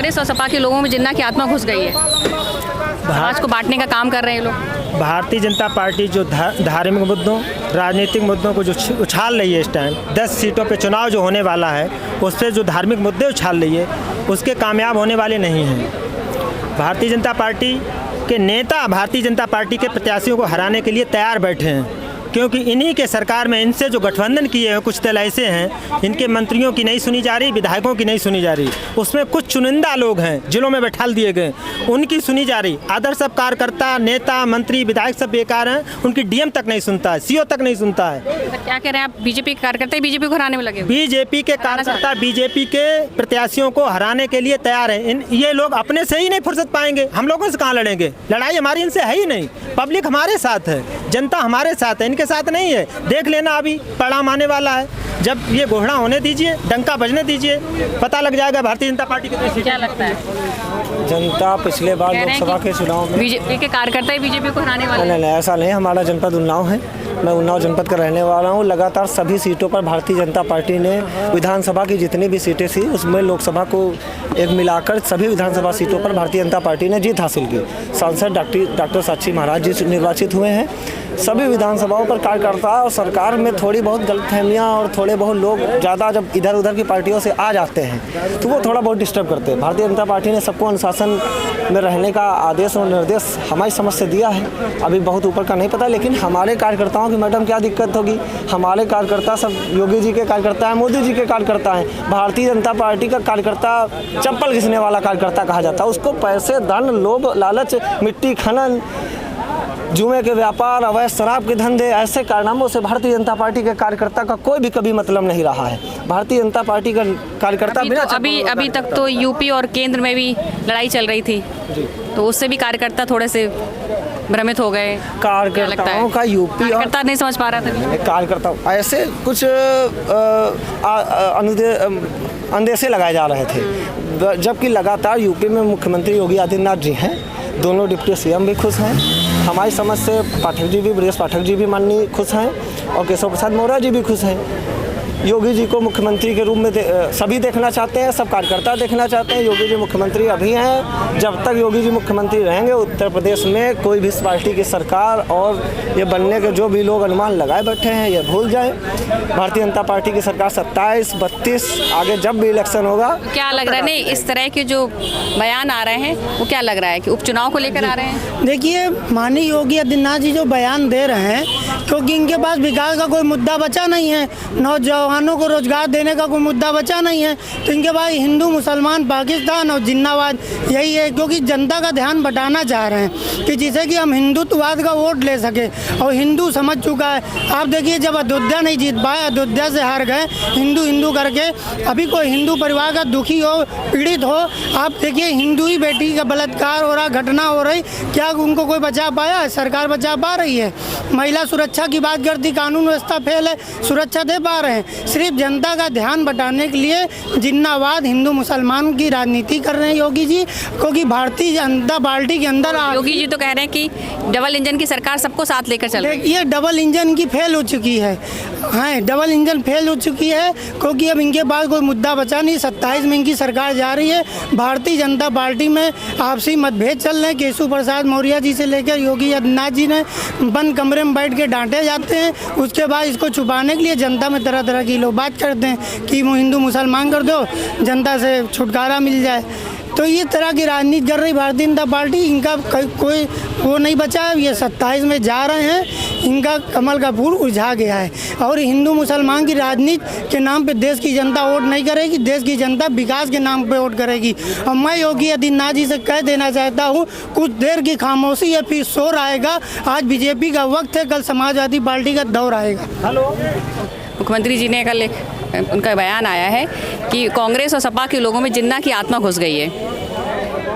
कांग्रेस और सपा के लोगों में जिन्ना की आत्मा घुस गई है, समाज को बांटने का काम कर रहे हैं ये लोग। भारतीय जनता पार्टी जो धार्मिक मुद्दों, राजनीतिक मुद्दों को जो उछाल रही है इस टाइम, 10 सीटों पे चुनाव जो होने वाला है उससे जो धार्मिक मुद्दे उछाल रही है उसके कामयाब होने वाले नहीं हैं। भारतीय जनता पार्टी के नेता भारतीय जनता पार्टी के प्रत्याशियों को हराने के लिए तैयार बैठे हैं, क्योंकि इन्हीं के सरकार में इनसे जो गठबंधन किए हैं कुछ दल ऐसे हैं, इनके मंत्रियों की नहीं सुनी जा रही, विधायकों की नहीं सुनी जा रही, उसमें कुछ चुनिंदा लोग हैं जिलों में बैठा दिए गए, उनकी सुनी जा रही। अदर सब कार्यकर्ता, नेता, मंत्री, विधायक सब बेकार हैं, उनकी डीएम तक नहीं सुनता है, सीओ तक नहीं सुनता है। तो क्या कह रहे हैं आप, बीजेपी के कार्यकर्ता बीजेपी को हराने में लगे? बीजेपी के कार्यकर्ता बीजेपी के प्रत्याशियों को हराने के लिए तैयार हैं। ये लोग अपने से ही नहीं फुर्सत पाएंगे, हम लोगों से कहाँ लड़ेंगे? लड़ाई हमारी इनसे है ही नहीं। पब्लिक हमारे साथ है, जनता हमारे साथ है, इनके साथ नहीं है। देख लेना, अभी परिणाम आने वाला है। जब ये घोषणा होने दीजिए, डंका बजने दीजिए, पता लग जाएगा भारतीय जनता पार्टी के। क्या लगता है जनता पिछले बार लोकसभा के चुनाव में बीजेपी के कार्यकर्ता ही बीजेपी को हराने वाले? नहीं, ऐसा नहीं। हमारा जनपद उन्नाव है, मैं उन्नाव जनपद का रहने वाला हूँ। लगातार सभी सीटों पर भारतीय जनता पार्टी ने, विधानसभा की जितनी भी सीटें थी उसमें लोकसभा को एक मिलाकर सभी विधानसभा सीटों पर भारतीय जनता पार्टी ने जीत हासिल की। सांसद डॉक्टर साक्षी महाराज जी निर्वाचित हुए हैं। सभी विधानसभाओं पर कार्यकर्ता और सरकार में थोड़ी बहुत गलतफहमियाँ और थोड़े बहुत लोग ज़्यादा जब इधर उधर की पार्टियों से आ जाते हैं तो वो थोड़ा बहुत डिस्टर्ब करते हैं। भारतीय जनता पार्टी ने सबको अनुशासन में रहने का आदेश और निर्देश हमारी समझ से दिया है। अभी बहुत ऊपर का नहीं पता, लेकिन हमारे कार्यकर्ताओं की मैडम क्या दिक्कत होगी? हमारे कार्यकर्ता सब योगी जी के कार्यकर्ता हैं, मोदी जी के कार्यकर्ता हैं। भारतीय जनता पार्टी का कार्यकर्ता चप्पल घिसने वाला कार्यकर्ता कहा जाता है। उसको पैसे, धन, लोभ, लालच, मिट्टी खनन, जुए के व्यापार, अवैध शराब के धंधे, ऐसे कारनामों से भारतीय जनता पार्टी के कार्यकर्ता का कोई भी कभी मतलब नहीं रहा है। भारतीय जनता पार्टी का कार्यकर्ता अभी तक तो यूपी और केंद्र में भी लड़ाई चल रही थी, तो उससे भी कार्यकर्ता थोड़े से भ्रमित हो गए। कार्यकर्ताओं का यूपी कार्यकर्ता नहीं समझ पा रहा था। कार्यकर्ता ऐसे कुछ अंदेशे लगाए जा रहे थे, जबकि लगातार यूपी में मुख्यमंत्री योगी आदित्यनाथ जी हैं, दोनों डिप्टी सीएम भी खुश हैं। हमारी समझ से पाठक जी भी, ब्रजेश पाठक जी भी माननीय खुश हैं और केशव प्रसाद मौर्य जी भी खुश हैं। योगी जी को मुख्यमंत्री के रूप में सभी देखना चाहते हैं, सब कार्यकर्ता देखना चाहते हैं। योगी जी मुख्यमंत्री अभी हैं, जब तक योगी जी मुख्यमंत्री रहेंगे उत्तर प्रदेश में कोई भी पार्टी की सरकार और ये बनने के जो भी लोग अनुमान लगाए बैठे हैं ये भूल जाए। भारतीय जनता पार्टी की सरकार 27, 32 आगे जब भी इलेक्शन होगा। क्या लग रहा है, नहीं इस तरह के जो बयान आ रहे हैं वो क्या लग रहा है कि उपचुनाव को लेकर आ रहे हैं? देखिए, माननीय योगी आदित्यनाथ जी जो बयान दे रहे हैं, क्योंकि इनके पास विकास का कोई मुद्दा बचा नहीं है, नौजवानों को रोजगार देने का कोई मुद्दा बचा नहीं है, तो इनके पास हिंदू, मुसलमान, पाकिस्तान और जिन्नावाद यही है। क्योंकि जनता का ध्यान बटाना चाह रहे हैं कि जिसे कि हम हिंदुत्ववाद का वोट ले सके, और हिंदू समझ चुका है। आप देखिए, जब अयोध्या नहीं जीत पाए, अयोध्या से हार गए हिंदू हिंदू करके। अभी कोई हिंदू परिवार का दुखी हो, पीड़ित हो, आप देखिए हिंदू ही बेटी का बलात्कार हो रहा, घटना हो रही, क्या उनको कोई बचा पाया? सरकार बचा पा रही है? महिला सुरक्षा की बात करती, कानून व्यवस्था फेल है, सुरक्षा दे पा रहे हैं? सिर्फ जनता का ध्यान बटाने के लिए जिन्नावाद, हिंदू मुसलमान की राजनीति कर रहे हैं योगी जी। क्योंकि भारतीय जनता पार्टी के अंदर योगी जी तो कह रहे हैं कि डबल इंजन की सरकार सबको साथ लेकर चल रही है। ये डबल इंजन की फेल हो चुकी है। हाँ, डबल इंजन फेल हो चुकी है, क्योंकि अब इनके पास कोई मुद्दा बचा नहीं। 27 में इनकी सरकार जा रही है। भारतीय जनता पार्टी में आपसी मतभेद चल रहे हैं। केशव प्रसाद मौर्य जी से लेकर योगी आदित्यनाथ जी ने बंद कमरे में बैठ के डांटे जाते हैं। उसके बाद इसको छुपाने के लिए जनता में तरह तरह की लोग बात करते हैं कि वो हिंदू मुसलमान कर दो, जनता से छुटकारा मिल जाए। तो ये तरह की राजनीति कर रही भारतीय जनता पार्टी। इनका कोई वो नहीं बचा है। ये 27 में जा रहे हैं, इनका कमल का फूल उलझा गया है। और हिंदू मुसलमान की राजनीति के नाम पे देश की जनता वोट नहीं करेगी, देश की जनता विकास के नाम पे वोट करेगी। और मैं योगी आदित्यनाथ जी से कह देना चाहता हूँ, कुछ देर की खामोशी है, फिर शोर आएगा। आज बीजेपी का वक्त है, कल समाजवादी पार्टी का दौर आएगा। मुख्यमंत्री जी ने कल उनका बयान आया है कि कांग्रेस और सपा के लोगों में जिन्ना की आत्मा घुस गई है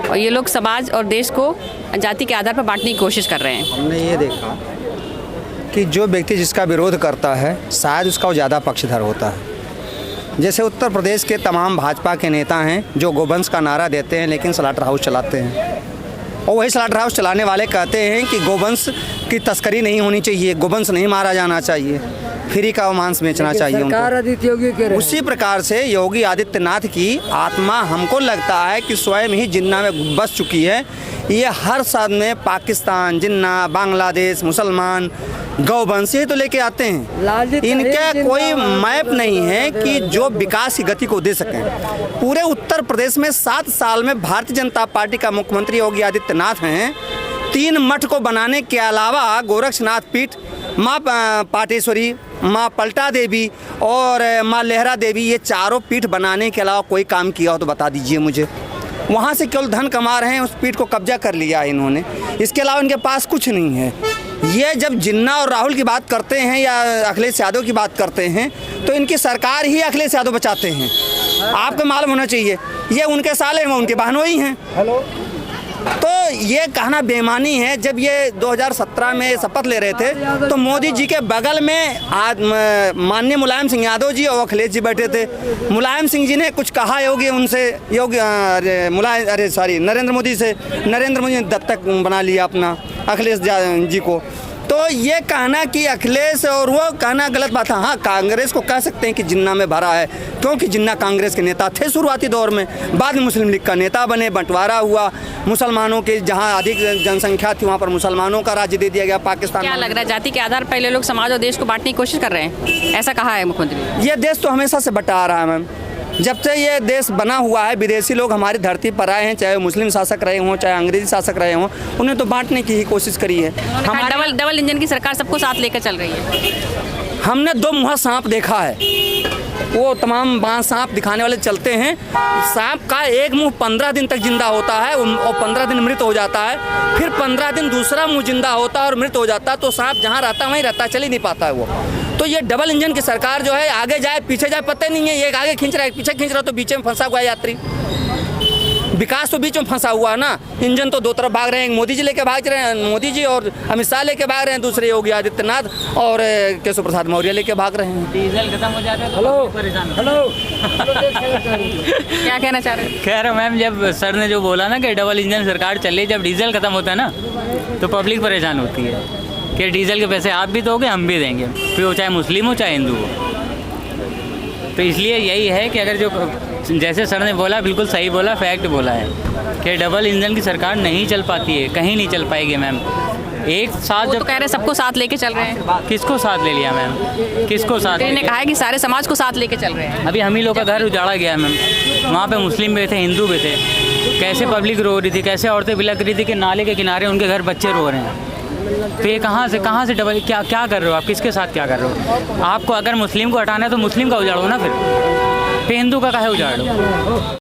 और ये लोग समाज और देश को जाति के आधार पर बांटने की कोशिश कर रहे हैं। हमने ये देखा कि जो व्यक्ति जिसका विरोध करता है शायद उसका वो ज़्यादा पक्षधर होता है। जैसे उत्तर प्रदेश के तमाम भाजपा के नेता हैं जो गोवंश का नारा देते हैं लेकिन स्लॉटर हाउस चलाते हैं, और वही स्लॉटर हाउस चलाने वाले कहते हैं कि गोवंश की तस्करी नहीं होनी चाहिए, गोवंश नहीं मारा जाना चाहिए। फ्री का मांस बेचना चाहिए सरकार उनको। आदित्य योगी कह रहे हैं। उसी प्रकार से योगी आदित्यनाथ की आत्मा हमको लगता है कि स्वयं ही जिन्ना में बस चुकी है। ये हर साथ में पाकिस्तान, जिन्ना, बांग्लादेश, मुसलमान, गौवंश ये तो लेके आते हैं। लालजी इनका तहरीर कोई जिंदाबाद। मैप नहीं है कि जो विकास की गति को दे सकें। पूरे उत्तर प्रदेश में 7 साल में भारतीय जनता पार्टी का मुख्यमंत्री योगी आदित्यनाथ हैं। 3 मठ को बनाने के अलावा गोरक्षनाथ पीठ, माँ पाटेश्वरी, माँ पलटा देवी और माँ लहरा देवी, ये चारों पीठ बनाने के अलावा कोई काम किया हो तो बता दीजिए मुझे। वहाँ से केवल धन कमा रहे हैं, उस पीठ को कब्जा कर लिया है इन्होंने। इसके अलावा इनके पास कुछ नहीं है। ये जब जिन्ना और राहुल की बात करते हैं या अखिलेश यादव की बात करते हैं तो इनकी सरकार ही अखिलेश यादव बचाते हैं। आपको मालूम होना चाहिए, ये उनके साले हैं, उनके बहनोई हैं। तो ये कहना बेईमानी है। जब ये 2017 में शपथ ले रहे थे तो मोदी जी के बगल में माननीय मुलायम सिंह यादव जी और अखिलेश जी बैठे थे। मुलायम सिंह जी ने कुछ कहा नरेंद्र मोदी से, नरेंद्र मोदी ने दत्तक बना लिया अपना अखिलेश जी को। तो ये कहना कि अखिलेश और वो कहना गलत बात है। हाँ, कांग्रेस को कह सकते हैं कि जिन्ना में भरा है, क्योंकि जिन्ना कांग्रेस के नेता थे शुरुआती दौर में, बाद में मुस्लिम लीग का नेता बने, बंटवारा हुआ, मुसलमानों के जहाँ अधिक जनसंख्या थी वहाँ पर मुसलमानों का राज्य दे दिया गया पाकिस्तान। क्या लग रहा है जाति के आधार पर पहले लोग समाज और देश को बांटने की कोशिश कर रहे हैं, ऐसा कहा है मुख्यमंत्री? ये देश तो हमेशा से बटा आ रहा है मैम। जब से ये देश बना हुआ है, विदेशी लोग हमारी धरती पर आए हैं, चाहे मुस्लिम शासक रहे हों, चाहे अंग्रेजी शासक रहे हों, उन्हें तो बांटने की ही कोशिश करी है। हमारे डबल इंजन की सरकार सबको साथ लेकर चल रही है। हमने 2 मुँहा सांप देखा है। वो तमाम बाँस सांप दिखाने वाले चलते हैं। सांप का एक मुंह 15 दिन तक जिंदा होता है और 15 दिन मृत हो जाता है। फिर 15 दिन दूसरा मुंह जिंदा होता है और मृत हो जाता है। तो सांप जहाँ रहता है वहीं रहता है, चल ही नहीं पाता है वो। तो ये डबल इंजन की सरकार जो है, आगे जाए पीछे जाए पता नहीं है। ये आगे खींच रहा है, पीछे खींच रहा है, तो बीच में फंसा हुआ है यात्री। विकास तो बीच में फंसा हुआ है ना। इंजन तो 2 तरफ भाग रहे हैं, मोदी जी लेके भाग रहे हैं, मोदी जी और अमित शाह लेके भाग रहे हैं, दूसरे योगी आदित्यनाथ और केशव प्रसाद मौर्य लेके भाग रहे हैं। डीजल खत्म हो जाता है। हेलो क्या कहना चाह रहे हैं? कह रहा मैम, जब सर ने जो बोला ना कि डबल इंजन सरकार चल रही, जब डीजल खत्म होता है ना तो पब्लिक परेशान होती है कि डीजल के पैसे आप भी दोगे, हम भी देंगे, फिर वो चाहे मुस्लिम हो चाहे हिंदू हो। तो इसलिए यही है कि अगर जो जैसे सर ने बोला, बिल्कुल सही बोला, फैक्ट बोला है कि डबल इंजन की सरकार नहीं चल पाती है, कहीं नहीं चल पाएगी मैम। एक साथ वो जब तो कह रहे हैं सबको साथ लेके चल रहे हैं। किसको साथ ले लिया मैम, किसको साथ? इन्होंने कहा है कि सारे समाज को साथ लेके चल रहे हैं। अभी हम ही लोग का घर उजाड़ा गया है मैम। वहाँ पे मुस्लिम भी थे, हिंदू भी थे। कैसे पब्लिक रो रही थी, कैसे औरतें बिलक रही थी कि नाले के किनारे उनके घर बच्चे रो रहे हैं। तो ये कहाँ से डबल, क्या कर रहे हो आप, किसके साथ क्या कर रहे हो? आपको अगर मुस्लिम को हटाना है तो मुस्लिम का उजाड़ो ना, फिर हिंदू का काहे उजाड़ो?